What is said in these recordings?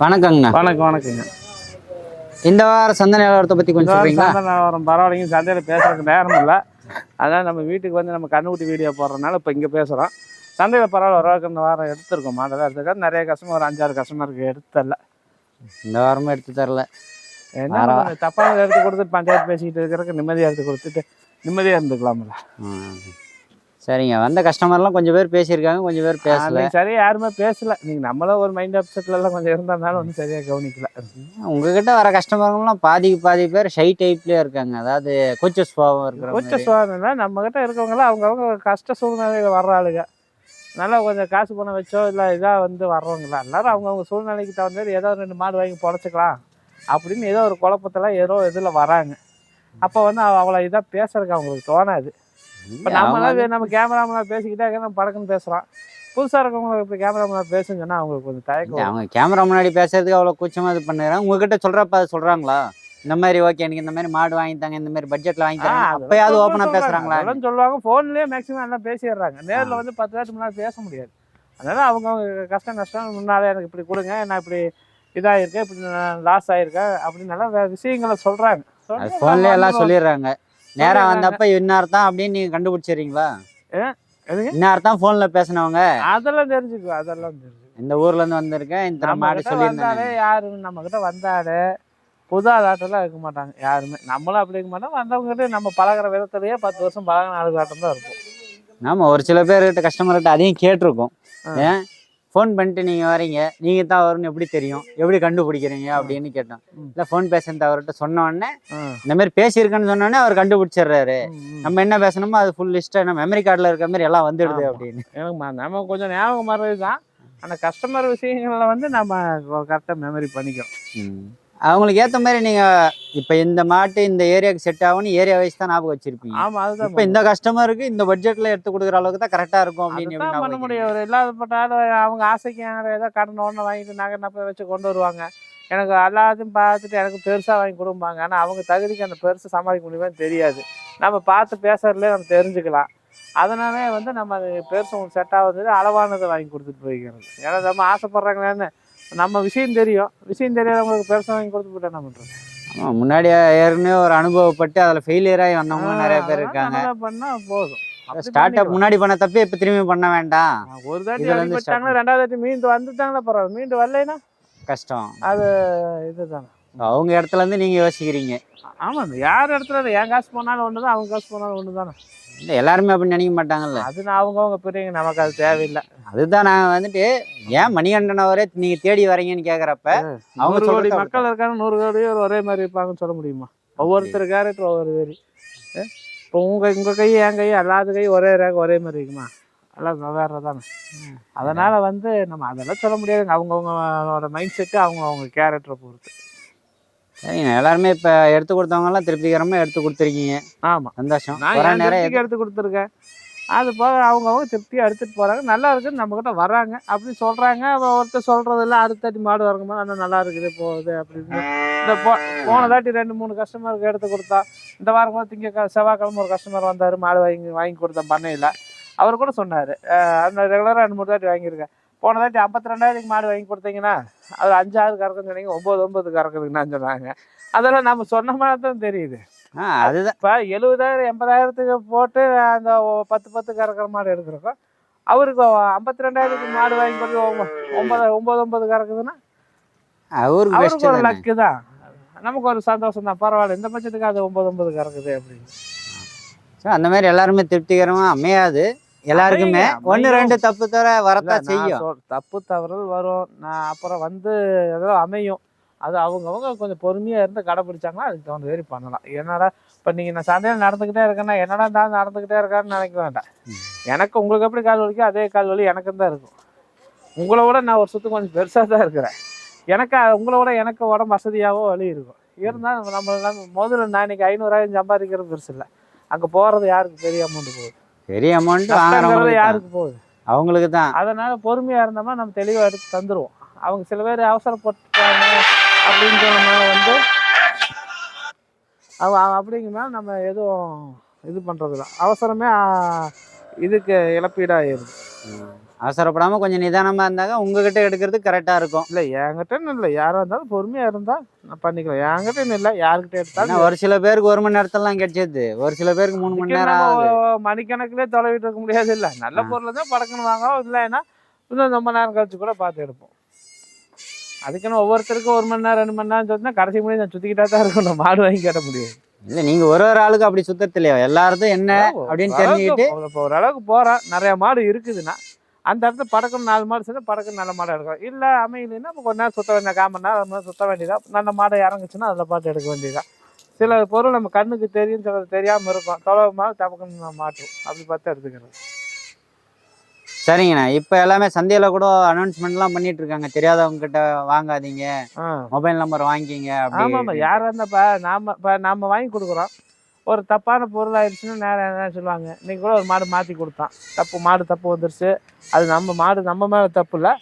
வணக்கங்கண்ணா. வணக்கங்க. இந்த வாரம் சந்தை நிலவரத்தை பற்றி கொஞ்சம் சொல்றீங்களா? சந்தை நிலவரம் பரவாயில்லைங்க. சந்தையில் பேசுறதுக்கு நேரம் இல்லை. அதான் நம்ம வீட்டுக்கு வந்து நம்ம கண்ணுக்குட்டி வீடியோ போடுறதுனால இப்போ இங்கே பேசுகிறோம். சந்தையில் பரவாயில்ல, ஓரளவுக்கு இந்த வாரம் எடுத்துருக்கோம். மாடலாக எடுத்துருக்கா. நிறைய கஸ்டமர், ஒரு 5-6 கஸ்டமருக்கு எடுத்தல. இந்த வாரமும் எடுத்து தரல. என்ன தப்பாக எடுத்து கொடுத்துட்டு பஞ்சாயத்து பேசிக்கிட்டு இருக்கிறதுக்கு நிம்மதியாக எடுத்து கொடுத்துட்டு நிம்மதியாக இருந்துக்கலாம்ல. சரிங்க. வந்த கஸ்டமர்லாம் கொஞ்சம் பேர் பேசியிருக்காங்க, கொஞ்சம் பேர் பேசல. சரியா யாருமே பேசல. நீங்கள் நம்மளும் ஒரு மைண்ட் அப்செட்லாம் கொஞ்சம் இருந்ததுனால ஒன்றும் சரியாக கவனிக்கல. உங்ககிட்ட வர கஸ்டமர்லாம் பாதி பேர் ஷை டைப்லேயே இருக்காங்க. அதாவது கொச்ச சுபாவம் இருக்கிற. கொச்ச சுபாவம்னா நம்மகிட்ட இருக்கவங்களாம் அவங்கவுங்க கஷ்ட சூழ்நிலையில் வர்ற ஆளுங்க. நல்லா கொஞ்சம் காசு பணம் வச்சோ இல்லை இதாக வந்து வர்றவங்களா எல்லாரும் அவங்கவுங்க சூழ்நிலைக்கு தகுந்த ஏதோ 2 மாடு வாங்கி பொழைச்சிக்கலாம் அப்படின்னு ஏதோ ஒரு குழப்பத்தில் ஏதோ இதில் வராங்க. அப்போ வந்து அவ்வளோ இதாக பேசுறதுக்கு அவங்களுக்கு தோணாது. இப்போ நம்ம கேமராமேன் பேசிக்கிட்டே நம்ம படக்குன்னு பேசுகிறோம். புதுசாக இருக்கவங்களுக்கு இப்போ கேமராமேன் பேசுங்கன்னா அவங்களுக்கு கொஞ்சம் தயக்கம். அவங்க கேமரா முன்னாடி பேசுறதுக்கு அவ்வளோ கூச்சமாக இது பண்ணுறாங்க. உங்ககிட்ட சொல்கிறப்ப அது சொல்கிறாங்களா? இந்த மாதிரி ஓகே, எனக்கு இந்த மாதிரி மாடு வாங்கித்தாங்க, இந்த மாதிரி பட்ஜெட்டில் வாங்கித்தாங்க, அப்போயாவது ஓப்பனாக பேசுகிறாங்களா? அதெல்லாம் சொல்லுவாங்க. ஃபோன்லேயே மேக்ஸிமம் எல்லாம் பேசிடுறாங்க. நேரில் வந்து 10 பேருக்கு முன்னாடி பேச முடியாது. அதனால் அவங்க கஷ்டம் முன்னாலே எனக்கு இப்படி கொடுங்க, நான் இப்படி இதாகிருக்கேன், இப்படி லாஸ் ஆகிருக்கேன் அப்படின்னு நல்லா விஷயங்களை சொல்கிறாங்க. ஃபோன்லேயே எல்லாம் சொல்லிடுறாங்க. நேராக வந்தப்ப இன்னார்தான் அப்படின்னு நீங்கள் கண்டுபிடிச்சிடுறீங்களா? இன்னார்தான் ஃபோனில் பேசினவங்க அதெல்லாம் தெரிஞ்சுக்குவோம். அதெல்லாம் தெரிஞ்சுக்குவோம். இந்த ஊர்லேருந்து வந்திருக்கேன், இந்த மாடு சொல்லியிருந்தாலே யாரும் நம்மக்கிட்ட வந்தாலே புது ஆளாட்டெல்லாம் இருக்க மாட்டாங்க யாருமே. நம்மளும் அப்படி இருக்க மாட்டோம். வந்தவங்ககிட்ட நம்ம பழகிற விதத்துலேயே 10 வருஷம் பழகின ஆளுகாட்டம் தான் இருக்கும். ஆமாம், ஒரு சில பேர்கிட்ட கஸ்டமர்கிட்ட அதையும் கேட்டிருக்கோம். ஏன் ஃபோன் பண்ணிட்டு நீங்கள் வரீங்க, நீங்கள் தான் வரும்னு எப்படி தெரியும், எப்படி கண்டுபிடிக்கிறீங்க அப்படின்னு கேட்டோம். இல்லை ஃபோன் பேசுறது அவர்கிட்ட சொன்னோடனே இந்த மாதிரி பேசியிருக்கேன்னு சொன்னோடனே அவர் கண்டுபிடிச்சிடுறாரு. நம்ம என்ன பேசணுமோ அது ஃபுல் லிஸ்ட்டாக நம்ம மெமரி கார்டில் இருக்கிற மாதிரி எல்லாம் வந்துடுது அப்படின்னு. எனக்கு நம்ம கொஞ்சம் ஞாபகம் மாதிரி தான். ஆனால் கஸ்டமர் விஷயங்களில் வந்து நம்ம கரெக்டாக மெமரி பண்ணிக்கிறோம். அவங்களுக்கு ஏற்ற மாதிரி நீங்கள் இப்போ இந்த மாட்டு இந்த ஏரியாவுக்கு செட் ஆகும்னு ஏரியா வைஸ் தான் ஞாபகம் வச்சிருப்பீங்க. ஆமாம், அதுதான். இப்போ இந்த கஸ்டமருக்கு இந்த பட்ஜெட்டில் எடுத்து கொடுக்குற அளவுக்கு தான் கரெக்டாக இருக்கும் அப்படின்னு பண்ண முடியும். ஒரு இல்லாதப்பட்டாலும் அவங்க ஆசைக்கு ஏதோ கடன் ஒன்று வாங்கிட்டு நகை நப்பை வச்சு கொண்டு வருவாங்க. எனக்கு எல்லாத்தையும் பார்த்துட்டு எனக்கு பெருசாக வாங்கி கொடுப்பாங்க. ஆனால் அவங்க தகுதிக்கு அந்த பெருசை சமாளிக்க முடியுமான்னு தெரியாது. நம்ம பார்த்து பேசுறதுலேயே நம்ம தெரிஞ்சுக்கலாம். அதனாலே வந்து நம்ம பெருசு உங்களுக்கு செட் ஆகுது அளவானதை வாங்கி கொடுத்துட்டு போய்க்கிறது. ஏன்னா நம்ம ஆசைப்படுறாங்களேன்னு நம்ம விஷயம் தெரியாதவங்களுக்கு பெருசாக வாங்கி கொடுத்து போட்டா என்ன பண்ணுறது? ஆமாம், முன்னாடி ஏற்கனவே ஒரு அனுபவப்பட்டு அதில் ஃபெயிலியராகி வந்தவங்களும் நிறைய பேர் இருக்காங்க. பண்ணால் போதும். ஸ்டார்ட் அப் முன்னாடி பண்ண தப்பே இப்போ திரும்பி பண்ண வேண்டாம். ஒரு தாட்டி வச்சுட்டாங்கன்னா 2வது தாட்டி மீண்டு வந்துட்டாங்களா பரவாயில்ல. மீண்டு வரலைன்னா கஷ்டம். அது இதுதானே. அவங்க இடத்துல இருந்து நீங்கள் யோசிக்கிறீங்க. ஆமாம், யார் இடத்துல என் காசு போனாலும் ஒன்று தான், அவங்க காசு போனாலும் ஒன்று தானே. இல்லை எல்லாருமே அப்படி நினைக்க மாட்டாங்கல்ல. அது அவங்கவுங்க பெரியவங்க, நமக்கு அது தேவையில்லை. அதுதான் நான் வந்துட்டு ஏன் மணிகண்டன் அவரே நீங்கள் தேடி வரீங்கன்னு கேட்குறப்ப அவங்க 100 கோடி மக்கள் இருக்காங்க, 100 கோடி ஒரே மாதிரி இருப்பாங்கன்னு சொல்ல முடியுமா? ஒவ்வொருத்தர் கேரக்டர் ஒவ்வொரு வேறு. இப்போ உங்கள் கை என் கை எல்லாத்து கை ஒரே ரேக ஒரே மாதிரி இருக்குமா? எல்லாம் வேறு தானே. அதனால் வந்து நம்ம அதெல்லாம் சொல்ல முடியாதுங்க. அவங்கவுங்களோட மைண்ட் செட்டு அவங்க கேரக்டரை பொறுத்து. சரிங்க, எல்லாருமே இப்போ எடுத்து கொடுத்தவங்கலாம் திருப்திகரமாக எடுத்து கொடுத்துருக்கீங்க. ஆமாம், சந்தோஷம். நான் நிறைய எடுத்து கொடுத்துருக்கேன். அது போக அவங்கவுங்க திருப்தியாக எடுத்துகிட்டு போகிறாங்க. நல்லா இருக்குன்னு நம்மக்கிட்ட வராங்க அப்படின்னு சொல்கிறாங்க. ஒருத்தர் சொல்கிறதில்ல, அடுத்தாட்டி மாடு வரங்கும்போது ஆனால் நல்லா இருக்குது போகுது அப்படின்னு. இந்த போன தாட்டி 2-3 கஸ்டமருக்கு எடுத்து கொடுத்தா. இந்த வாரம் கூட செவ்வாய்க்கிழமை ஒரு கஸ்டமர் வந்தார், மாடு வாங்கி கொடுத்தேன் பண்ணையில். அவர் கூட சொன்னார், அந்த ரெகுலராக 2-3 தாட்டி வாங்கியிருக்கேன். போன தாட்டி 52,000 மாடு வாங்கி கொடுத்தீங்கன்னா அது 5-6 கறக்குன்னு சொன்னீங்க, 9 கறக்குதுங்கன்னு சொன்னாங்க. அதெல்லாம் நம்ம சொன்ன மாதிரி தான் தெரியுது. அதுதான் இப்போ 70,000 80,000க்கு போட்டு அந்த 10 கறக்கிற மாடு எடுக்கிறோம். அவருக்கு 52,000க்கு மாடு வாங்கி கொடுத்து 9 கறக்குதுன்னா அவருக்கு ஒரு லக்கு தான், நமக்கு ஒரு சந்தோஷம் தான். பரவாயில்ல, இந்த பட்சத்துக்கு அது 9 கறக்குது அப்படின்னு. அந்த மாதிரி எல்லாருமே திருப்திகரமாக அமையாது. எல்லாருக்குமே 1-2 தப்பு தவிர வரத்தான் செய்யும். தப்பு தவறுகள் வரும். நான் அப்புறம் வந்து ஏதோ அமையும். அது அவங்கவுங்க கொஞ்சம் பொறுமையாக இருந்து கடைப்பிடிச்சாங்கன்னா அதுக்கு தகுந்த மாதிரி பண்ணலாம். என்னடா இப்போ நீங்கள் நான் சந்தையில் நடந்துக்கிட்டே இருக்கேன்னா என்னடா நான் நடந்துக்கிட்டே இருக்கான்னு நினைக்க வேண்டாம். எனக்கு உங்களுக்கு எப்படி கால் வலிக்கும் அதே கால் வலி எனக்கும் தான் இருக்கும். உங்களை விட நான் ஒரு சுற்று கொஞ்சம் பெருசாக தான் இருக்கிறேன். உங்களை விட எனக்கு உடம்பு வசதியாகவோ வலி இருக்கும். இருந்தாலும் நம்ம முதல்ல நான் இன்னைக்கு 500,000 சம்பாதிக்கிறது பெருசு இல்லை. அங்கே போகிறது யாருக்கு பெரிய அமௌண்ட் போகுது? பெரிய அமௌண்ட் யாருக்கு போகுது? அவங்களுக்கு தான். அதனால பொறுமையாக இருந்தோம்னா நம்ம தெளிவாக எடுத்து தந்துடுவோம். அவங்க சில பேர் அவசரப்பட்டாங்க அப்படின்னு சொன்னனால வந்து அப்படிங்கும்போது நம்ம எதுவும் இது பண்ணுறதில்ல. அவசரமே இதுக்கு இழப்பீடாகிடுது. அவசரப்படாமல் கொஞ்சம் நிதானமாக இருந்தாங்க உங்ககிட்ட எடுக்கிறது கரெக்டாக இருக்கும். இல்லை என்கிட்டன்னு இல்லை, யாராக இருந்தாலும் பொறுமையாக இருந்தால் நான் பண்ணிக்கலாம். என்கிட்டன்னு இல்லை, யாருக்கிட்ட எடுத்தாலும். ஒரு சில பேருக்கு 1 மணி நேரத்துலலாம் கிடைச்சது, ஒரு சில பேருக்கு 3 மணி நேரம் ஆகுது. மணிக்கணக்கிலே தொலைவிட்டு இருக்க முடியாது. இல்லை நல்ல பொருள் தான் படக்குன்னு வாங்குவோம், இல்லைன்னா இன்னும் ரொம்ப நேரம் கழிச்சு கூட பார்த்து எடுப்போம். அதுக்குன்னு ஒவ்வொருத்தருக்கும் 1 மணி நேரம் 2 மணி நேரம் சொன்னா கடைசி முடியும் நான் சுற்றிக்கிட்டா தான் இருக்கும். நான் மாடு வாங்கி கட்ட முடியாது. இல்லை நீங்கள் ஒரு ஆளுக்கு அப்படி சுத்தறது இல்லையா, எல்லாருக்கும் என்ன அப்படின்னு தெரிஞ்சுக்கிட்டு இப்போ ஓரளவுக்கு போகிறேன். நிறைய மாடு இருக்குதுன்னா அந்த இடத்துல படக்குன்னு 4 மாடு சேர்ந்து படக்குன்னு நல்ல மாடை எடுக்கலாம். இல்லை அமையலைன்னா இப்போ கொஞ்ச நேரம் சுத்த வேண்டிய 1/4 மணி நேரம் சுத்த வேண்டியதான். நல்ல மாடை இறங்குச்சுன்னா அதில் பார்த்து எடுக்க வேண்டியதான். சில பொருள் நம்ம கண்ணுக்கு தெரியும், சில தெரியாமல் இருக்கும். தொலைவு மாடு தப்பக்குன்னு மாட்டும், அப்படி பார்த்து எடுத்துக்கிறது. சரிங்கண்ணா. இப்போ எல்லாமே சந்தையில் கூட அனௌன்ஸ்மெண்ட்லாம் பண்ணிட்டு இருக்காங்க, தெரியாதவங்க கிட்ட வாங்காதீங்க, மொபைல் நம்பர் வாங்கிக்கிங்க அப்படி. ஆமாம் ஆமாம், யாராக இருந்தால் நாம் வாங்கி கொடுக்குறோம். ஒரு தப்பான பொருள் ஆயிடுச்சுன்னா நேரம் என்ன சொல்லுவாங்க, இன்றைக்கி கூட ஒரு மாடு மாற்றி கொடுத்தான், மாடு தப்பு வந்துருச்சு. அது நம்ம மாடு நம்ம மேலே தப்பு இல்லை,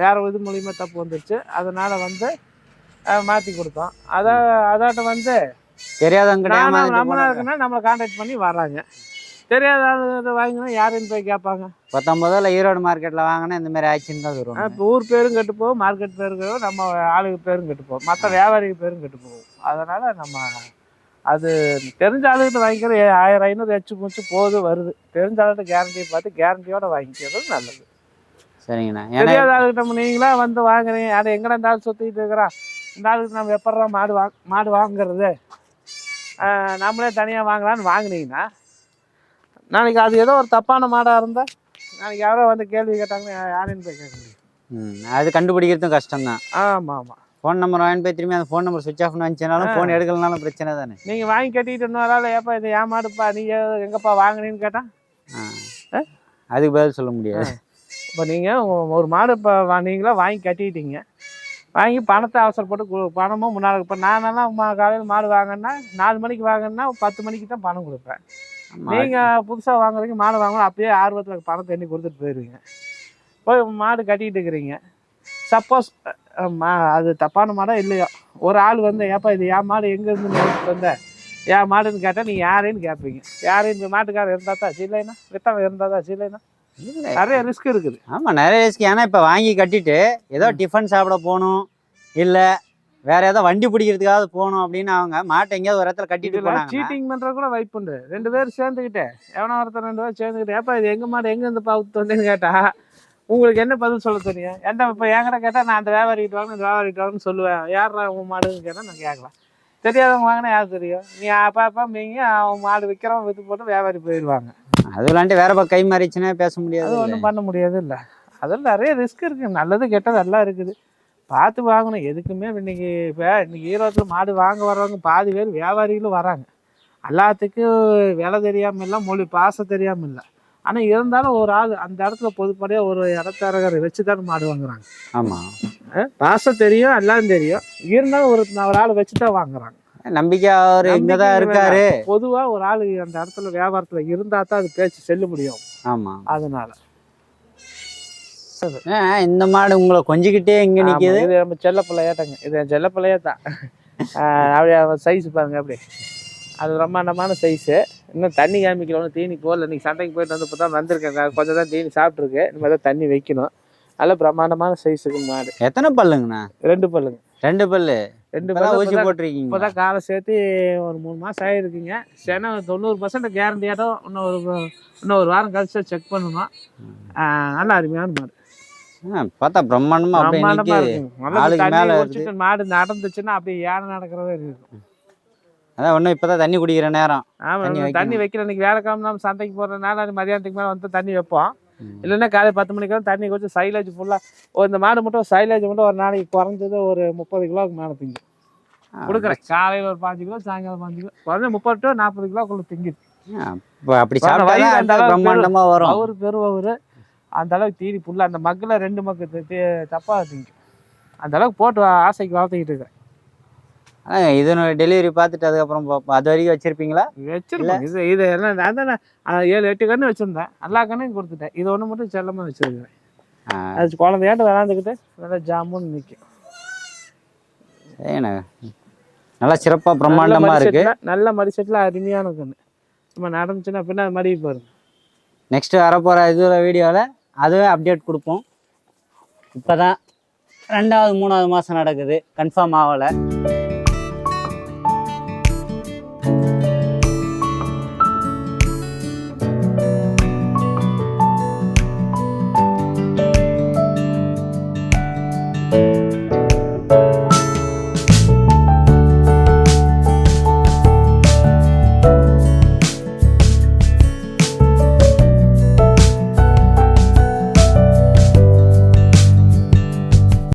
வேறு இது மூலியமாக தப்பு வந்துருச்சு. அதனால் மாற்றி கொடுத்தோம். அதாட்ட தெரியாதவங்க நம்மளா இருக்குன்னா நம்மளை கான்டாக்ட் பண்ணி வராங்க. தெரியாத ஆளு வாங்கினா யாருன்னு போய் கேட்பாங்க. 19 ஈரோடு மார்க்கெட்டில் வாங்கினா இந்த மாதிரி ஆக்சிடென்ட் தான் வரும். இப்போ ஊர் பேரும் கெட்டு போகும், மார்க்கெட் பேரும் கெட்டு, நம்ம ஆளுக்கு பேரும் கெட்டு போகும், மற்ற வியாபாரிக்கு பேரும் கெட்டு போகும். அதனால் நம்ம அது தெரிஞ்ச ஆளுகிட்ட வாங்கிக்கிற 1000-500 எச்சு மூச்சு போது வருது. தெரிஞ்ச ஆளுகிட்ட கேரண்டியை பார்த்து கேரண்டியோட வாங்கிக்கிறது நல்லது. சரிங்கண்ணா. தெரியாத ஆளுகிட்ட நீங்களா வாங்குறீங்க, அதை எங்கடா இந்த ஆள் சுற்றிக்கிட்டு இருக்கிறான், இந்த ஆளுக்கு நம்ம எப்படா மாடு வாங்குறது, நம்மளே தனியாக வாங்கலான்னு வாங்கினீங்கன்னா நாளைக்கு அது ஏதோ ஒரு தப்பான மாடாக இருந்தால் நாளைக்கு யாரோ கேள்வி கேட்டாங்கன்னா யாருன்னு போய் கேட்க முடியும். அது கண்டுபிடிக்கிறதும் கஷ்டம்தான். ஆமாம் ஆமாம். ஃபோன் நம்பர் வாங்கி போய் திரும்பி அந்த ஃபோன் நம்பர் சுவிச் ஆஃப் வந்துச்சுனாலும் ஃபோன் எடுக்கலனாலும் பிரச்சனை தானே. நீங்கள் வாங்கி கட்டிக்கிட்டு இன்னொரு ஏப்பா இது ஏன் மாடுப்பா நீங்கள் எங்கப்பா வாங்கினீன்னு கேட்டால் அதுக்கு பதில் சொல்ல முடியாது. இப்போ நீங்கள் ஒரு மாடு இப்போ நீங்களா வாங்கி கட்டிக்கிட்டீங்க, வாங்கி பணத்தை அவசரப்பட்டு பணமும் முன்னால். இப்போ நானெல்லாம் காலையில் மாடு வாங்கினா 4 மணிக்கு வாங்கினா 10 மணிக்கு தான் பணம் கொடுப்பேன். நீங்கள் புதுசாக வாங்குறீங்க, மாடு வாங்கணும், அப்படியே ஆர்வத்தில் பணத்தை எண்ணி கொடுத்துட்டு போயிடுவீங்க. போய் மாடு கட்டிக்கிட்டு இருக்கிறீங்க. சப்போஸ் அது தப்பான மாடாக இல்லையோ, ஒரு ஆள் ஏப்பா இது என் மாடு எங்கேருந்து எடுத்துட்டு வந்த, என் மாடுன்னு கேட்டால் நீங்கள் யாரைன்னு கேட்பீங்க. யாரையும் மாட்டுக்காரர் இருந்தால் தான் இல்லைன்னா, வித்தவன் இருந்தால் தான் இல்லைன்னா, நிறைய ரிஸ்க் இருக்குது. ஆமாம் நிறைய ரிஸ்க். ஏன்னா இப்போ வாங்கி கட்டிட்டு ஏதோ டிஃபன் சாப்பிட போகணும், இல்லை வேற ஏதோ வண்டி பிடிக்கிறதுக்காவது போகணும் அப்படின்னு அவங்க மாட்டை எங்கேயாவது ஒரு இடத்துல கட்டிட்டு போனாங்க. சீட்டிங் பண்ணுறது கூட வாய்ப்பு உண்டு. 2 பேர் சேர்ந்துக்கிட்டே, எவனோ ஒருத்தர் 2 பேர் சேர்ந்துக்கிட்டு, ஏப்பா இது எங்கள் மாடு எங்கேருந்து பார்த்து வந்தேன்னு கேட்டால் உங்களுக்கு என்ன பதில் சொல்ல தெரியும்? இப்போ என்கிட்ட கேட்டால் நான் அந்த வியாபாரிக்கிட்டு வாங்க, இந்த வியாபாரிக்கிட்டு வாங்கன்னு சொல்லுவேன். யாரா உங்கள் மாடுன்னு கேட்டால் நான் கேட்கலாம். தெரியாதவங்க வாங்கினா யாருக்கு தெரியும்? நீ அப்பா மீங்க அவன் மாடு விற்கிறவன் விற்று போட்டு வியாபாரி போயிடுவாங்க. அது விளாண்டு வேற கை மாறிச்சுன்னா பேச முடியாது, அது ஒன்றும் பண்ண முடியாது. இல்லை அதில் நிறைய ரிஸ்க் இருக்குது, நல்லது கெட்டது எல்லாம் இருக்குது. பார்த்து வாங்கணும் எதுக்குமே. இன்னைக்கு ஈரோட்டில் மாடு வாங்க வர்றவங்க பாதி பேர் வியாபாரிகளும் வராங்க. எல்லாத்துக்கும் விலை தெரியாமல் இல்லை, மொழி பாசம் தெரியாமல் இல்லை. ஆனால் இருந்தாலும் ஒரு ஆள் அந்த இடத்துல பொதுப்படையாக ஒரு இடத்தரகரை வச்சு தான் மாடு வாங்குறாங்க. ஆமாம், பாசம் தெரியும், எல்லாம் தெரியும், இருந்தாலும் ஒரு ஆள் வச்சு தான் வாங்குறாங்க. நம்பிக்கை அவர் இங்கே தான் இருக்காரு. பொதுவாக ஒரு ஆள் அந்த இடத்துல வியாபாரத்தில் இருந்தால் தான் அது பேச்சு செல்ல முடியும். ஆமாம், அதனால இந்த மாடு உங்களை கொஞ்சிக்கிட்டே இங்கே நிற்கிது. இது நம்ம செல்ல பிள்ளையாட்டங்க, இது என் செல்ல பிள்ளையா தான். அப்படியே சைஸ் பாருங்க, அப்படியே அது பிரம்மாண்டமான சைஸு. இன்னும் தண்ணி காமிக்கணும், தீனி போடல. இன்றைக்கி சண்டைக்கு போயிட்டு இப்போ தான் வந்திருக்கேங்க, கொஞ்சம் தான் தீனி சாப்பிட்ருக்கு, இனிமேல் தான் தண்ணி வைக்கணும். நல்ல பிரம்மாண்டமான சைஸுக்கு மாடு. எத்தனை பல்லுங்கண்ணா? 2 பல்லுங்க. 2 பல்லு. 2 பல்லு ஊசி போட்டிருக்கீங்க. இப்போ தான் காலை சேர்த்து ஒரு 3 மாதம் ஆகிருக்குங்க. சேனா 90% கேரண்டியாட்டம். இன்னும் ஒரு வாரம் கழிச்சு செக் பண்ணணும். நல்லா அருமையான மாடு. பார்த்தா பிரம்மாண்டமா இருக்கு. மாடு நடந்துச்சுன்னா அப்படியே யானை நடக்கிறதே இருக்கும். அதான் ஒன்றும் இப்போதான் தண்ணி குடிக்கிற நேரம். தண்ணி வைக்கிற இன்னைக்கு வேலைக்கிழமை நம்ம சந்தைக்கு போடுறதுனால மதியானத்துக்கு மேலே தண்ணி வைப்போம். இல்லைன்னா காலை 10 மணிக்கு தண்ணி கொஞ்சம் சைலேஜ் ஃபுல்லாக. இந்த மாடு மட்டும் சைலேஜ் மட்டும் ஒரு நாளைக்கு குறைஞ்சது ஒரு 30 கிலோவுக்கு மேலே திங்கும் கொடுக்குறேன். காலையில் ஒரு 5 கிலோ, சாயங்காலம் 5 கிலோ, குறைஞ்ச 30 to 40 கிலோக்குள்ள திங்குது. அப்படி பிரம்மாண்டமா வரும். அவரு பெருவரு அந்த அளவுக்கு தீனி ஃபுல்லாக அந்த மக்கில் 2 மக்கு தப்பாக திங்கும். அந்த அளவுக்கு போட்டு ஆசைக்கு வளர்த்துக்கிட்டு இருக்கேன். இதனோட டெலிவரி பார்த்துட்டு அதுக்கப்புறம் பார்ப்போம். அது வரைக்கும் வச்சிருப்பீங்களா? வச்சிருக்கேன். இது எல்லாம் நான் தான் 7-8 கன்று வச்சுருந்தேன். எல்லா கண்ணையும் கொடுத்துட்டேன். இது ஒன்று மட்டும் செல்லமாக வச்சுருக்கேன். அது குழந்தையாட்டு விளாண்டுக்கிட்டு நல்லா ஜாமுன்னு நிற்கும். ஏண்ணா நல்லா சிறப்பாக பிரம்மாண்டமாக இருக்கு. நல்ல மடிசெட்டில் அருமையான கன்று. நம்ம நடந்துச்சுன்னா பின்னா மடிவு பாருங்க. நெக்ஸ்ட் வரப்போகிற வீடியோவில் அதுவே அப்டேட் கொடுப்போம். இப்போ தான் 2வது 3வது மாதம் நடக்குது, கன்ஃபார்ம் ஆகலை.